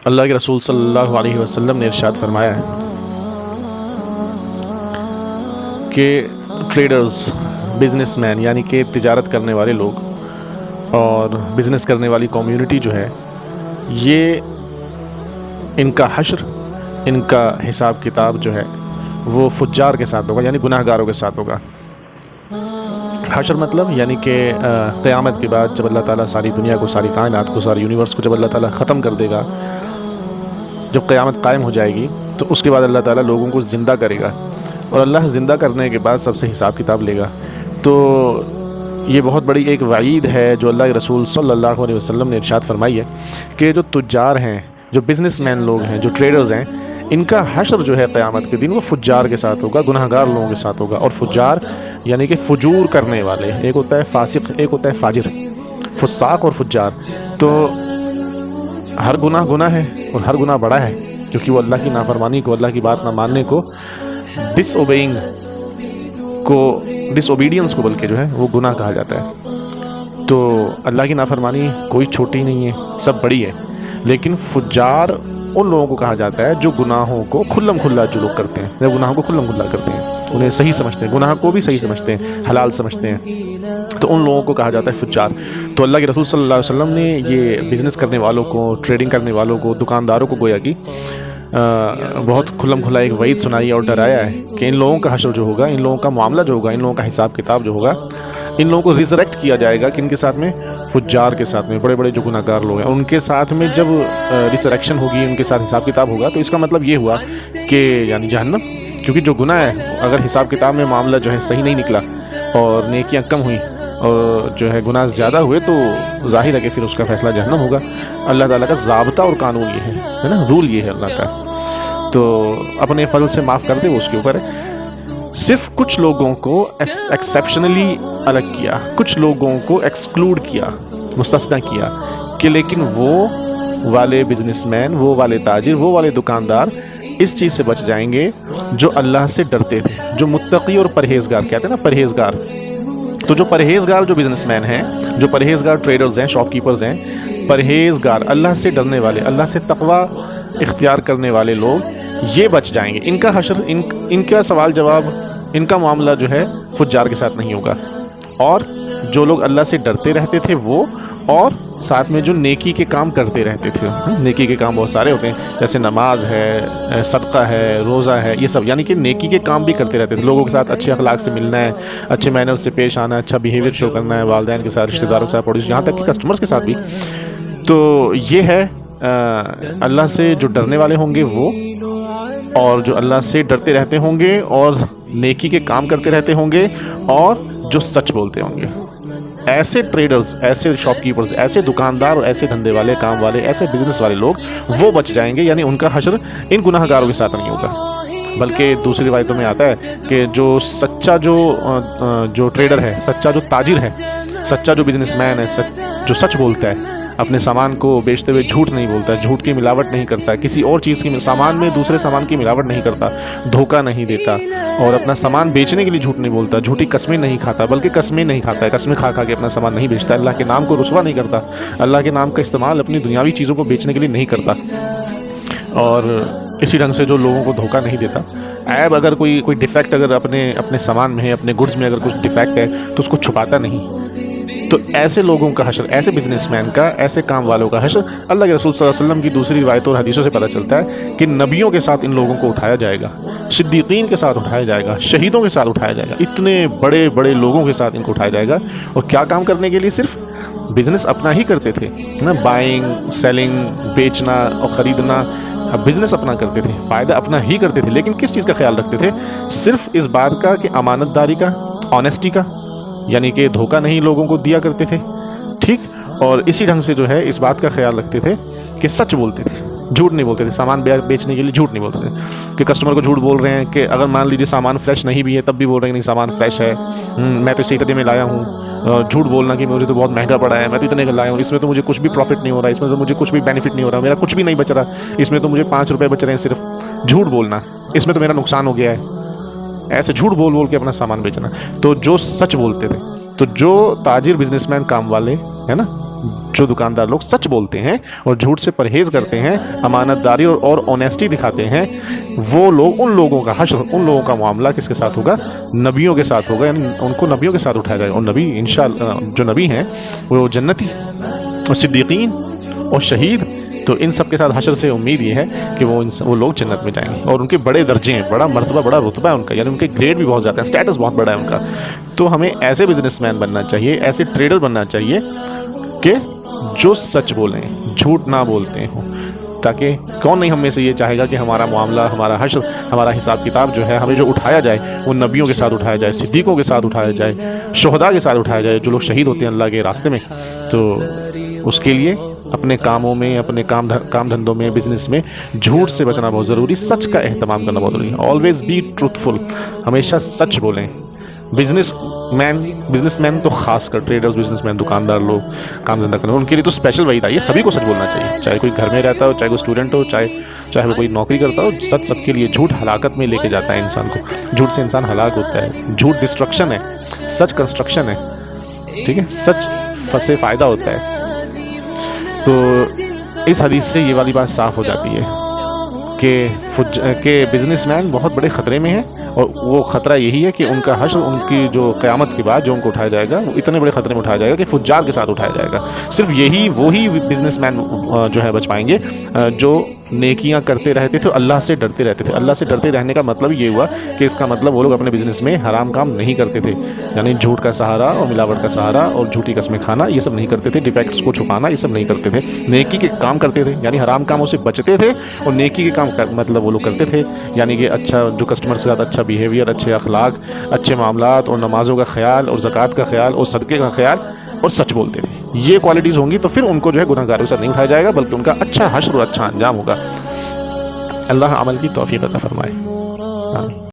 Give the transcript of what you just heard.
اللہ کے رسول صلی اللہ علیہ وسلم نے ارشاد فرمایا ہے کہ ٹریڈرز، بزنس مین یعنی کہ تجارت کرنے والے لوگ اور بزنس کرنے والی کمیونٹی جو ہے، یہ ان کا حشر، ان کا حساب کتاب جو ہے وہ فجار کے ساتھ ہوگا، یعنی گناہ گاروں کے ساتھ ہوگا۔ حشر مطلب یعنی کہ قیامت کے بعد جب اللہ تعالیٰ ساری دنیا کو، ساری کائنات کو، سارے یونیورس کو جب اللہ تعالیٰ ختم کر دے گا، جب قیامت قائم ہو جائے گی تو اس کے بعد اللہ تعالیٰ لوگوں کو زندہ کرے گا، اور اللہ زندہ کرنے کے بعد سب سے حساب کتاب لے گا۔ تو یہ بہت بڑی ایک وعید ہے جو اللہ کے رسول صلی اللہ علیہ وسلم نے ارشاد فرمائی ہے کہ جو تجار ہیں، جو بزنس مین لوگ ہیں، جو ٹریڈرز ہیں، ان کا حشر جو ہے قیامت کے دن وہ فجار کے ساتھ ہوگا، گناہ گار لوگوں کے ساتھ ہوگا۔ اور فجار یعنی کہ فجور کرنے والے، ایک ہوتا ہے فاسق، ایک ہوتا ہے فاجر، فساق اور فجار۔ تو ہر گناہ گناہ ہے، اور ہر گناہ بڑا ہے، کیونکہ وہ اللہ کی نافرمانی کو، اللہ کی بات نہ ماننے کو، ڈس اوبیڈینس کو بلکہ جو ہے وہ گناہ کہا جاتا ہے۔ تو اللہ کی نافرمانی کوئی چھوٹی نہیں ہے، سب بڑی ہے۔ لیکن فجار ان لوگوں کو کہا جاتا ہے جو گناہوں کو کھلم کھلا جو لوگ کرتے ہیں، جو گناہوں کو کھلم کھلا کرتے ہیں، انہیں صحیح سمجھتے ہیں، گناہ کو بھی صحیح سمجھتے ہیں، حلال سمجھتے ہیں، تو ان لوگوں کو کہا جاتا ہے فجار۔ تو اللہ کے رسول صلی اللہ علیہ وسلم نے یہ بزنس کرنے والوں کو، ٹریڈنگ کرنے والوں کو، دکانداروں کو گویا کہ بہت کھلم کھلا ایک وعید سنائی اور ڈرایا ہے کہ ان لوگوں کا حشر جو ہوگا، ان لوگوں کا معاملہ جو ہوگا، ان لوگوں کا حساب کتاب جو ہوگا، ان لوگوں کو ریزریکٹ کیا جائے گا، کہ ان کے ساتھ میں فجار کے ساتھ میں، بڑے بڑے جو گناہ گار لوگ ہیں ان کے ساتھ میں جب ریزریکشن ہوگی، ان کے ساتھ حساب کتاب ہوگا، تو اس کا مطلب یہ ہوا کہ یعنی جہنم، کیونکہ جو گناہ ہے اگر حساب کتاب میں معاملہ جو ہے صحیح نہیں نکلا اور نیکیاں کم ہوئیں اور جو ہے گناہ زیادہ ہوئے، تو ظاہر ہے کہ پھر اس کا فیصلہ جہنم ہوگا۔ اللہ تعالیٰ کا ضابطہ اور قانون یہ ہے نا، رول یہ ہے اللہ کا۔ تو اپنے فضل سے معاف کر دے، وہ اس کے اوپر ہے۔ صرف کچھ لوگوں کو ایکسیپشنلی الگ کیا، کچھ لوگوں کو ایکسکلوڈ کیا، مستثنیٰ کیا، کہ لیکن وہ والے بزنس مین، وہ والے تاجر، وہ والے دکاندار اس چیز سے بچ جائیں گے جو اللہ سے ڈرتے تھے، جو متقی اور پرہیزگار، کہتے ہیں نا پرہیزگار۔ تو جو پرہیزگار جو بزنس مین ہیں، جو پرہیزگار ٹریڈرز ہیں، شاپ کیپرز ہیں، پرہیزگار اللہ سے ڈرنے والے، اللہ سے تقوی اختیار کرنے والے لوگ یہ بچ جائیں گے۔ ان کا حشر، ان کا سوال جواب، ان کا معاملہ جو ہے فجار کے ساتھ نہیں ہوگا۔ اور جو لوگ اللہ سے ڈرتے رہتے تھے وہ، اور ساتھ میں جو نیکی کے کام کرتے رہتے تھے، نیکی کے کام بہت سارے ہوتے ہیں، جیسے نماز ہے، صدقہ ہے، روزہ ہے، یہ سب یعنی کہ نیکی کے کام بھی کرتے رہتے تھے، لوگوں کے ساتھ اچھے اخلاق سے ملنا ہے، اچھے مینر سے پیش آنا ہے، اچھا بیہیویئر شو کرنا ہے، والدین کے ساتھ، رشتہ داروں کے ساتھ، پڑوسی، یہاں تک کہ کسٹمرز کے ساتھ بھی۔ تو یہ ہے اللہ سے جو ڈرنے والے ہوں گے وہ، اور جو اللہ سے ڈرتے رہتے ہوں گے اور نیکی کے کام کرتے رہتے ہوں گے، اور جو سچ بولتے ہوں گے۔ ایسے ٹریڈرز، ایسے شاپ کیپرز، ایسے دکاندار اور ایسے دھندے والے، کام والے، ایسے بزنس والے لوگ وہ بچ جائیں گے، یعنی ان کا حشر ان گناہ گاروں کے ساتھ نہیں ہوگا۔ بلکہ دوسری روایتوں میں آتا ہے کہ جو سچا جو ٹریڈر ہے، سچا جو تاجر ہے، سچا جو بزنس مین ہے، جو سچ بولتا ہے، اپنے سامان کو بیچتے ہوئے جھوٹ نہیں بولتا، جھوٹ کی ملاوٹ نہیں کرتا، کسی اور چیز کی سامان میں دوسرے سامان کی ملاوٹ نہیں کرتا، دھوکہ نہیں دیتا، اور اپنا سامان بیچنے کے لیے جھوٹ نہیں بولتا، جھوٹی قسمیں نہیں کھاتا، بلکہ قسمیں نہیں کھاتا ہے، قسمیں کھا کے اپنا سامان نہیں بیچتا، اللہ کے نام کو رسوا نہیں کرتا، اللہ کے نام کا استعمال اپنی دنیاوی چیزوں کو بیچنے کے لیے نہیں کرتا، اور اسی ڈھنگ سے جو لوگوں کو دھوکہ نہیں دیتا۔ عیب اگر کوئی ڈیفیکٹ اگر اپنے سامان میں ہے، اپنے گڈز میں اگر کچھ ڈیفیکٹ ہے تو اس کو چھپاتا نہیں۔ تو ایسے لوگوں کا حشر، ایسے بزنس مین کا، ایسے کام والوں کا حشر اللہ کے رسول صلی اللہ علیہ وسلم کی دوسری روایتوں اور حدیثوں سے پتہ چلتا ہے کہ نبیوں کے ساتھ ان لوگوں کو اٹھایا جائے گا، صدیقین کے ساتھ اٹھایا جائے گا، شہیدوں کے ساتھ اٹھایا جائے گا، اتنے بڑے بڑے لوگوں کے ساتھ ان کو اٹھایا جائے گا۔ اور کیا کام کرنے کے لیے؟ صرف بزنس اپنا ہی کرتے تھے نا، بائنگ، سیلنگ، بیچنا اور خریدنا، بزنس اپنا کرتے تھے، فائدہ اپنا ہی کرتے تھے، لیکن کس چیز کا خیال رکھتے تھے؟ صرف اس بات کا کہ امانت داری کا، آنیسٹی کا، یعنی کہ دھوکہ نہیں لوگوں کو دیا کرتے تھے، ٹھیک، اور اسی ڈھنگ سے جو ہے اس بات کا خیال رکھتے تھے کہ سچ بولتے تھے، جھوٹ نہیں بولتے تھے، سامان بیچنے کے لیے جھوٹ نہیں بولتے تھے، کہ کسٹمر کو جھوٹ بول رہے ہیں کہ اگر مان لیجیے سامان فریش نہیں بھی ہے تب بھی بول رہے ہیں کہ نہیں سامان فریش ہے، میں تو اسی طرح میں لایا ہوں، جھوٹ بولنا کہ مجھے تو بہت مہنگا پڑا ہے، میں تو اتنے کا لایا ہوں، اس میں تو مجھے کچھ بھی پروفٹ نہیں ہو رہا، اس میں تو مجھے کچھ بھی بینیفٹ نہیں ہو رہا، میرا کچھ بھی نہیں بچ رہا، اس میں تو مجھے 5 روپے بچ رہے ہیں، صرف جھوٹ بولنا، اس میں تو میرا نقصان ہو گیا ہے، ایسے جھوٹ بول کے اپنا سامان بیچنا۔ تو جو سچ بولتے تھے، تو جو تاجر، بزنس مین، کام والے ہے نا، جو دکاندار لوگ سچ بولتے ہیں اور جھوٹ سے پرہیز کرتے ہیں، امانت داری اور آنیسٹی دکھاتے ہیں، وہ لوگ، ان لوگوں کا حشر، ان لوگوں کا معاملہ کس کے ساتھ ہوگا؟ نبیوں کے ساتھ ہوگا، یعنی ان کو نبیوں کے ساتھ اٹھایا جائے گا، اور نبی انشاءاللہ جو نبی ہیں وہ جنتی اور صدیقین اور شہید، تو ان سب کے ساتھ حشر سے امید یہ ہے کہ وہ لوگ جنت میں جائیں گے، اور ان کے بڑے درجے ہیں، بڑا مرتبہ، بڑا رتبہ ہے ان کا، یعنی ان کے گریڈ بھی بہت زیادہ ہیں، سٹیٹس بہت بڑا ہے ان کا۔ تو ہمیں ایسے بزنس مین بننا چاہیے، ایسے ٹریڈر بننا چاہیے کہ جو سچ بولیں، جھوٹ نہ بولتے ہوں، تاکہ کون نہیں ہم میں سے یہ چاہے گا کہ ہمارا معاملہ، ہمارا حشر، ہمارا حساب کتاب جو ہے، ہمیں جو اٹھایا جائے وہ نبیوں کے ساتھ اٹھایا جائے، صدیقوں کے ساتھ اٹھایا جائے، شہداء کے ساتھ اٹھایا جائے، جو لوگ شہید ہوتے ہیں اللہ کے راستے میں۔ تو اس کے لیے اپنے کاموں میں، اپنے کام دھندوں میں، بزنس میں جھوٹ سے بچنا بہت ضروری، سچ کا اہتمام کرنا بہت ضروری ہے۔ آلویز بی ٹروتھفل، ہمیشہ سچ بولیں۔ بزنس مین تو خاص کر، ٹریڈرز، بزنس مین، دکاندار لوگ کام دھندا کرنے، ان کے لیے تو اسپیشل وعید آئی ہے، سبھی کو سچ بولنا چاہیے، چاہے کوئی گھر میں رہتا ہو، چاہے کوئی اسٹوڈنٹ ہو، چاہے وہ کوئی نوکری کرتا ہو، سچ سب کے لیے۔ جھوٹ ہلاکت میں لے کے جاتا ہے انسان کو، جھوٹ سے انسان ہلاک ہوتا ہے، جھوٹ ڈسٹرکشن ہے، سچ کنسٹرکشن ہے، ٹھیک ہے، سچ سے فائدہ ہوتا ہے۔ تو اس حدیث سے یہ والی بات صاف ہو جاتی ہے کہ بزنس مین بہت بڑے خطرے میں ہیں، اور وہ خطرہ یہی ہے کہ ان کا حشر، ان کی جو قیامت کے بعد جو ان کو اٹھایا جائے گا، وہ اتنے بڑے خطرے میں اٹھایا جائے گا کہ فجار کے ساتھ اٹھایا جائے گا۔ صرف وہی بزنس مین جو ہے بچ پائیں گے جو نیکیاں کرتے رہتے تھے، اللہ سے ڈرتے رہتے تھے۔ اللہ سے ڈرتے رہنے کا مطلب یہ ہوا کہ اس کا مطلب وہ لوگ اپنے بزنس میں حرام کام نہیں کرتے تھے، یعنی جھوٹ کا سہارا اور ملاوٹ کا سہارا اور جھوٹی قسمیں کھانا، یہ سب نہیں کرتے تھے، ڈیفیکٹس کو چھپانا، یہ سب نہیں کرتے تھے، نیکی کے کام کرتے تھے، یعنی حرام کاموں سے بچتے تھے، اور نیکی کے کام مطلب وہ لوگ کرتے تھے، یعنی کہ اچھا، جو کسٹمر سے زیادہ اچھا بیہیویئر، اچھے اخلاق، اچھے معاملات، اور نمازوں کا خیال، اور زکوٰۃ کا خیال، اور صدقے کا خیال، اور سچ بولتے تھے۔ یہ کوالٹیز ہوں گی تو پھر ان کو جو ہے گناہ گاروں کے ساتھ نہیں اٹھایا جائے گا، بلکہ ان کا اچھا حشر اور اچھا انجام ہوگا۔ اللہ عمل کی توفیق عطا فرمائے۔ آمین۔